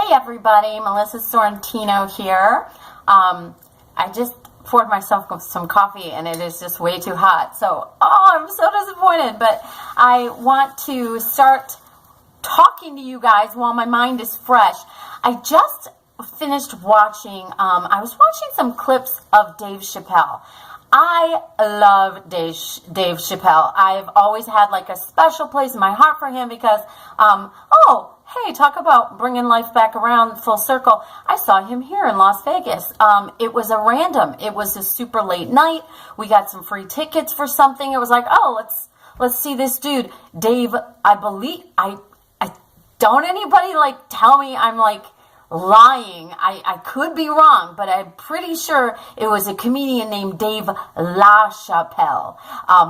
Hey everybody, Melissa Sorrentino here. I just poured myself some coffee and it is just way too hot. So, I'm so disappointed, but I want to start talking to you guys while my mind is fresh. I just finished watching, I was watching some clips of Dave Chappelle. I love Dave Chappelle. I've always had like a special place in my heart for him because, hey, talk about bringing life back around full circle. I saw him here in Las Vegas. It was it was a super late night. We got some free tickets for something. It was like, let's see this dude. Dave, I don't anybody like tell me I'm like lying. I could be wrong, but I'm pretty sure it was a comedian named Dave LaChapelle.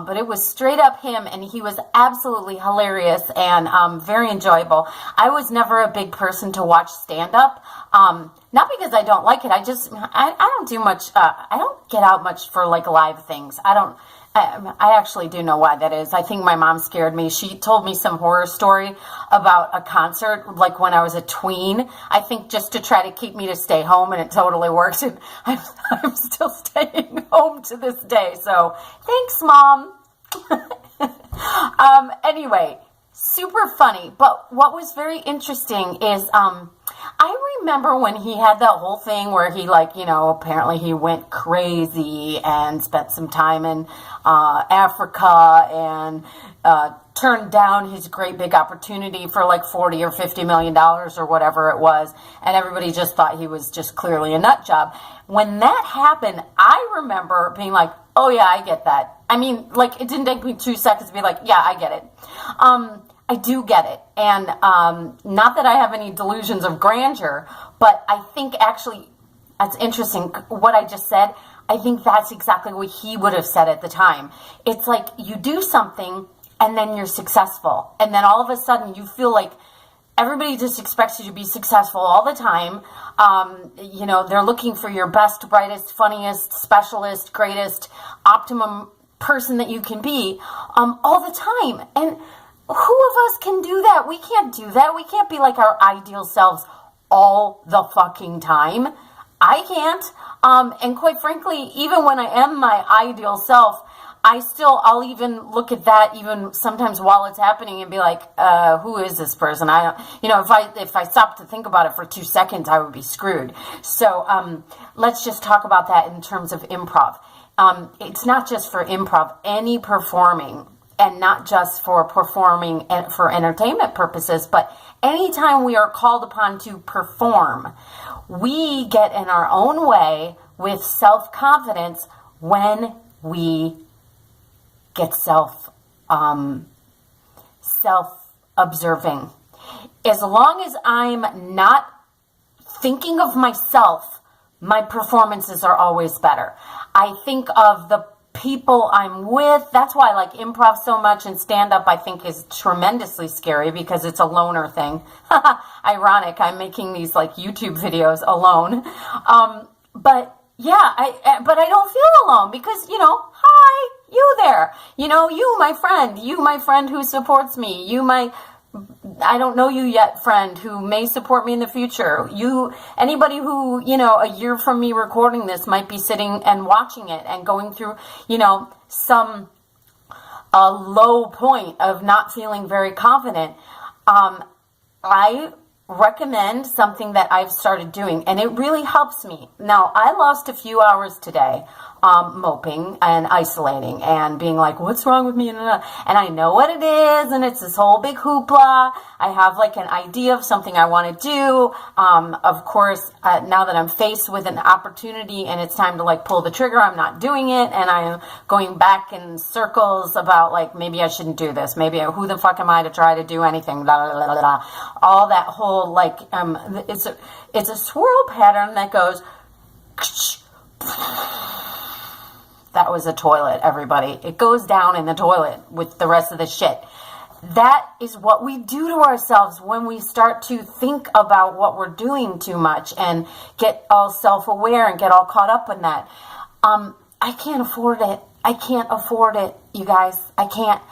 But it was straight up him, and he was absolutely hilarious and very enjoyable. I was never a big person to watch stand-up. Not because I don't like it. I don't do much. I don't get out much for like live things. I actually do know why that is. I think my mom scared me. She told me some horror story about a concert, like when I was a tween, I think just to try to keep me to stay home, and it totally worked. And I'm still staying home to this day. So thanks, Mom. Anyway, super funny. But what was very interesting is, I remember when he had that whole thing where he apparently he went crazy and spent some time in Africa and turned down his great big opportunity for like $40 or $50 million or whatever it was. And everybody just thought he was just clearly a nut job. When that happened, I remember being like, oh yeah, I get that. I mean, like it didn't take me 2 seconds to be like, yeah, I get it. I do get it. And not that I have any delusions of grandeur, but I think actually, that's interesting, what I just said, I think that's exactly what he would have said at the time. It's like you do something and then you're successful. And then all of a sudden you feel like everybody just expects you to be successful all the time. They're looking for your best, brightest, funniest, specialist, greatest, optimum person that you can be all the time. And who of us can do that? We can't do that. We can't be like our ideal selves all the fucking time. I can't. And quite frankly, even when I am my ideal self, I'll even look at that even sometimes while it's happening and be like, who is this person? If I stopped to think about it for 2 seconds, I would be screwed. So, let's just talk about that in terms of improv. It's not just for improv, any performing, and not just for performing and for entertainment purposes, but anytime we are called upon to perform, we get in our own way with self-confidence when we get self-observing. As long as I'm not thinking of myself, my performances are always better. I think of the people I'm with. That's why I like improv so much, and stand-up I think is tremendously scary because it's a loner thing. Ironic, I'm making these like YouTube videos alone. But yeah, but I don't feel alone because, hi, you there. You my friend who supports me. I don't know you yet, friend, who may support me in the future. Anybody who, a year from me recording this might be sitting and watching it and going through, some low point of not feeling very confident. I recommend something that I've started doing, and it really helps me. Now, I lost a few hours today moping and isolating and being like, what's wrong with me? And I know what it is, and it's this whole big hoopla. I have like an idea of something I want to do. Of course, now that I'm faced with an opportunity and it's time to like pull the trigger, I'm not doing it, and I'm going back in circles about like, maybe I shouldn't do this. Maybe who the fuck am I to try to do anything? Blah, blah, blah, blah. All that whole like, it's a swirl pattern that goes. That was a toilet, everybody. It goes down in the toilet with the rest of the shit. That is what we do to ourselves when we start to think about what we're doing too much and get all self-aware and get all caught up in that. I can't afford it. I can't afford it, you guys. I can't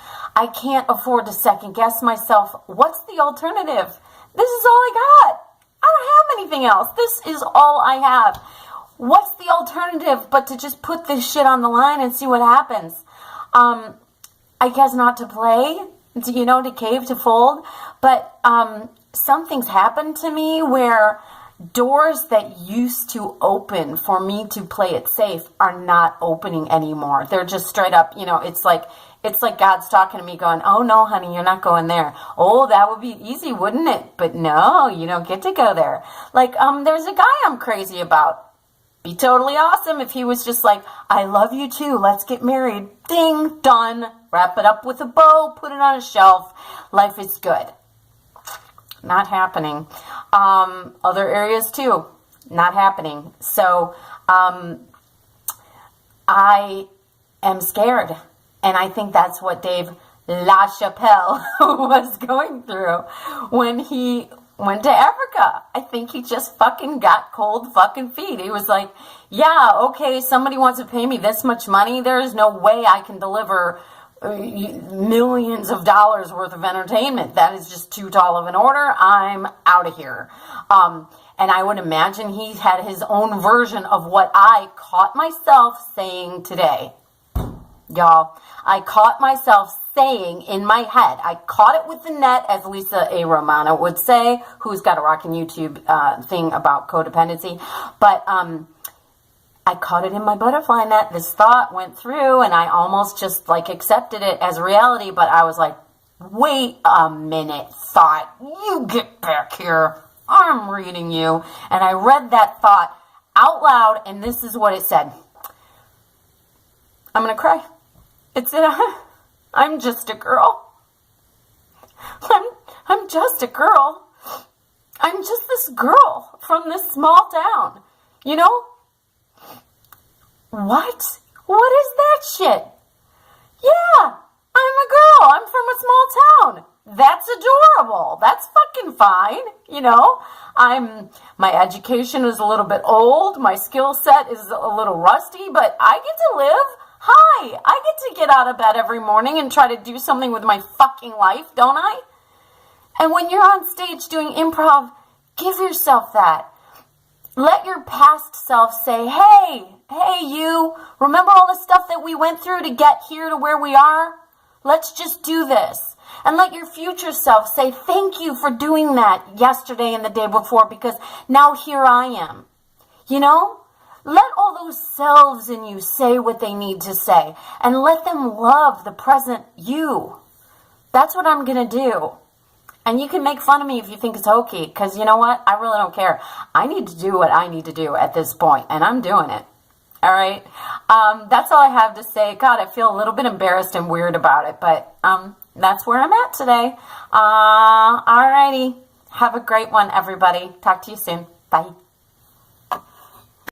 afford to second guess myself. What's the alternative? This is all I got. I don't anything else. This is all I have. What's the alternative but to just put this shit on the line and see what happens? I guess not to play, to cave, to fold. But something's happened to me where doors that used to open for me to play it safe are not opening anymore. They're just straight up, it's like God's talking to me going, oh no, honey, you're not going there. Oh, that would be easy, wouldn't it? But no, you don't get to go there. Like, there's a guy I'm crazy about. Be totally awesome if he was just like, I love you too, let's get married. Ding, done. Wrap it up with a bow, put it on a shelf. Life is good. Not happening. Other areas too, not happening. So I am scared. And I think that's what Dave LaChapelle was going through when he went to Africa. I think he just fucking got cold fucking feet. He was like, yeah, okay, somebody wants to pay me this much money. There is no way I can deliver millions of dollars worth of entertainment. That is just too tall of an order. I'm out of here. And I would imagine he had his own version of what I caught myself saying today. Y'all, I caught myself saying in my head, I caught it with the net, as Lisa A. Romano would say, who's got a rockin' YouTube thing about codependency. But I caught it in my butterfly net. This thought went through, and I almost just accepted it as reality. But I was like, wait a minute, thought, you get back here. I'm reading you. And I read that thought out loud, and this is what it said. I'm going to cry. It said, I'm just a girl. I'm just a girl. I'm just this girl from this small town. What? What is that shit? Yeah, I'm a girl. I'm from a small town. That's adorable. That's fucking fine. My education is a little bit old. My skill set is a little rusty, but I get to live. Hi, I get to get out of bed every morning and try to do something with my fucking life, don't I? And when you're on stage doing improv, give yourself that. Let your past self say, hey, you, remember all the stuff that we went through to get here to where we are? Let's just do this. And let your future self say, thank you for doing that yesterday and the day before, because now here I am. Let all those selves in you say what they need to say, and let them love the present you. That's what I'm going to do. And you can make fun of me if you think it's hokey, because you know what? I really don't care. I need to do what I need to do at this point, and I'm doing it. All right? That's all I have to say. God, I feel a little bit embarrassed and weird about it, but that's where I'm at today. All righty. Have a great one, everybody. Talk to you soon. Bye.